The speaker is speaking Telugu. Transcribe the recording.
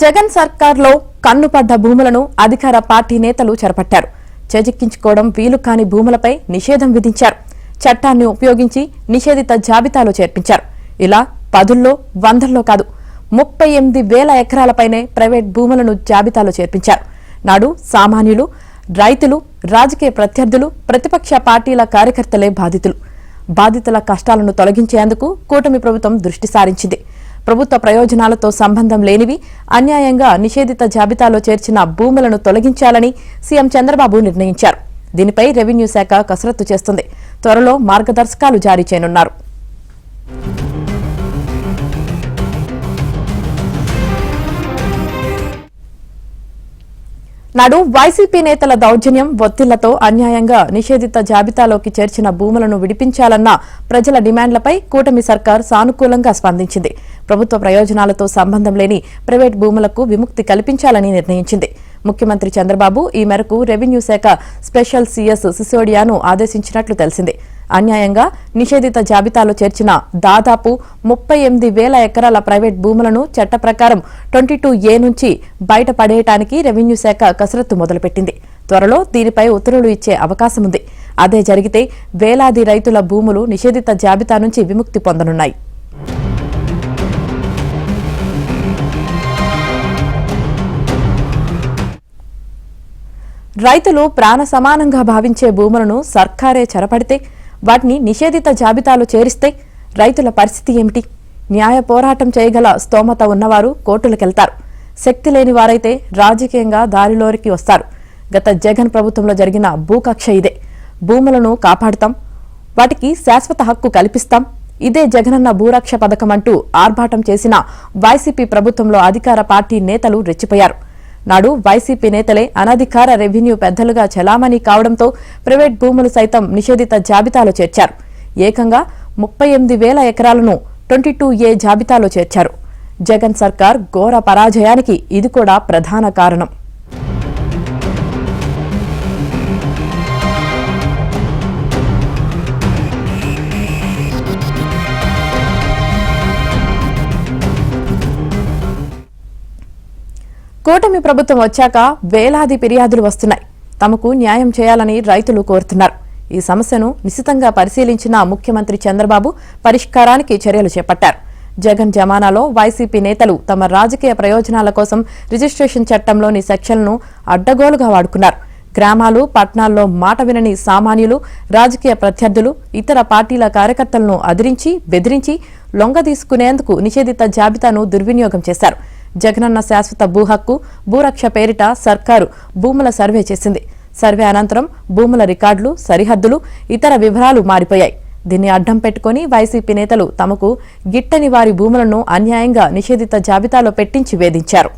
జగన్ సర్కార్లో కన్నుపడ్డ భూములను అధికార పార్టీ నేతలు చెరపట్టారు. చేజిక్కించుకోవడం వీలు కాని భూములపై నిషేధం విధించారు. చట్టాన్ని ఉపయోగించి నిషేధిత జాబితాలో చేర్పించారు. ఇలా పదుల్లో వందల్లో కాదు 38,000 ఎకరాలపైనే ప్రైవేట్ భూములను జాబితాలో చేర్పించారు. నాడు సామాన్యులు, రైతులు, రాజకీయ ప్రత్యర్థులు, ప్రతిపక్ష పార్టీల కార్యకర్తలే బాధితుల కష్టాలను తొలగించేందుకు కూటమి ప్రభుత్వం దృష్టి సారించింది. ప్రభుత్వ ప్రయోజనాలతో సంబంధం లేనివి అన్యాయంగా నిషేధిత జాబితాలో చేర్చిన భూములను తొలగించాలని సీఎం చంద్రబాబు నిర్ణయించారు. దీనిపై రెవెన్యూ శాఖ కసరత్తు చేస్తుంది. త్వరలో మార్గదర్శకాలు జారీ చేయనున్నారు. నాడు వైసీపీ నేతల దౌర్జన్యం, ఒత్తిళ్లతో అన్యాయంగా నిషేధిత జాబితాలోకి చేర్చిన భూములను విడిపించాలన్న ప్రజల డిమాండ్లపై కూటమి సర్కార్ సానుకూలంగా స్పందించింది. ప్రభుత్వ ప్రయోజనాలతో సంబంధం లేని ప్రైవేట్ భూములకు విముక్తి కల్పించాలని నిర్ణయించింది. ముఖ్యమంత్రి చంద్రబాబు ఈ మేరకు రెవెన్యూ శాఖ స్పెషల్ సీఎస్ సిసోడియాను ఆదేశించినట్లు తెలిసింది. అన్యాయంగా నిషేధిత జాబితాలో చేర్చిన దాదాపు 38,000 ఎకరాల ప్రైవేట్ భూములను చట్ట ప్రకారం 22A నుంచి బయటపడేయటానికి రెవెన్యూ శాఖ కసరత్తు మొదలుపెట్టింది. త్వరలో దీనిపై ఉత్తర్వులు ఇచ్చే అవకాశం ఉంది. అదే జరిగితే వేలాది రైతుల భూములు నిషేధిత జాబితా నుంచి విముక్తి పొందనున్నాయి. రైతులు ప్రాణ సమానంగా భావించే భూములను సర్కారే చెరపడితే, వాటిని నిషేధిత జాబితాలో చేరిస్తే రైతుల పరిస్థితి ఏమిటి? న్యాయ పోరాటం చేయగల స్తోమత ఉన్నవారు కోర్టులకెళ్తారు. శక్తి లేని వారైతే రాజకీయంగా దారిలోకి వస్తారు. గత జగన్ ప్రభుత్వంలో జరిగిన భూకక్ష ఇదే. భూములను కాపాడుతాం, వాటికి శాశ్వత హక్కు కల్పిస్తాం, ఇదే జగనన్న భూరక్ష పథకం అంటూ ఆర్భాటం చేసిన వైసీపీ ప్రభుత్వంలో అధికార పార్టీ నేతలు రెచ్చిపోయారు. నాడు వైసీపీ నేతలే అనధికార రెవెన్యూ పెద్దలుగా చలామణి కావడంతో ప్రైవేట్ భూములు సైతం నిషేధిత జాబితాలో చేర్చారు. ఏకంగా 38,000 ఎకరాలను 22A జాబితాలో చేర్చారు. జగన్ సర్కార్ ఘోర పరాజయానికి ఇది కూడా ప్రధాన కారణం. కూటమి ప్రభుత్వం వచ్చాక వేలాది ఫిర్యాదులు వస్తున్నాయి. తమకు న్యాయం చేయాలని రైతులు కోరుతున్నారు. ఈ సమస్యను నిశితంగా పరిశీలించిన ముఖ్యమంత్రి చంద్రబాబు పరిష్కారానికి చర్యలు చేపట్టారు. జగన్ జమానాలో వైసీపీ నేతలు తమ రాజకీయ ప్రయోజనాల కోసం రిజిస్ట్రేషన్ చట్టంలోని సెక్షన్లను అడ్డగోలుగా వాడుకున్నారు. గ్రామాలు, పట్టణాల్లో మాట వినని సామాన్యులు, రాజకీయ ప్రత్యర్థులు, ఇతర పార్టీల కార్యకర్తలను అదిరించి, బెదిరించి లొంగదీసుకునేందుకు నిషేధిత జాబితాను దుర్వినియోగం చేశారు. జగనన్న శాశ్వత భూ హక్కు, భూరక్ష పేరిట సర్కారు భూముల సర్వే చేసింది. సర్వే అనంతరం భూముల రికార్డులు, సరిహద్దులు, ఇతర వివరాలు మారిపోయాయి. దీన్ని అడ్డం పెట్టుకుని వైసీపీ నేతలు తమకు గిట్టని వారి భూములను అన్యాయంగా నిషేధిత జాబితాలో పెట్టించి వేధించారు.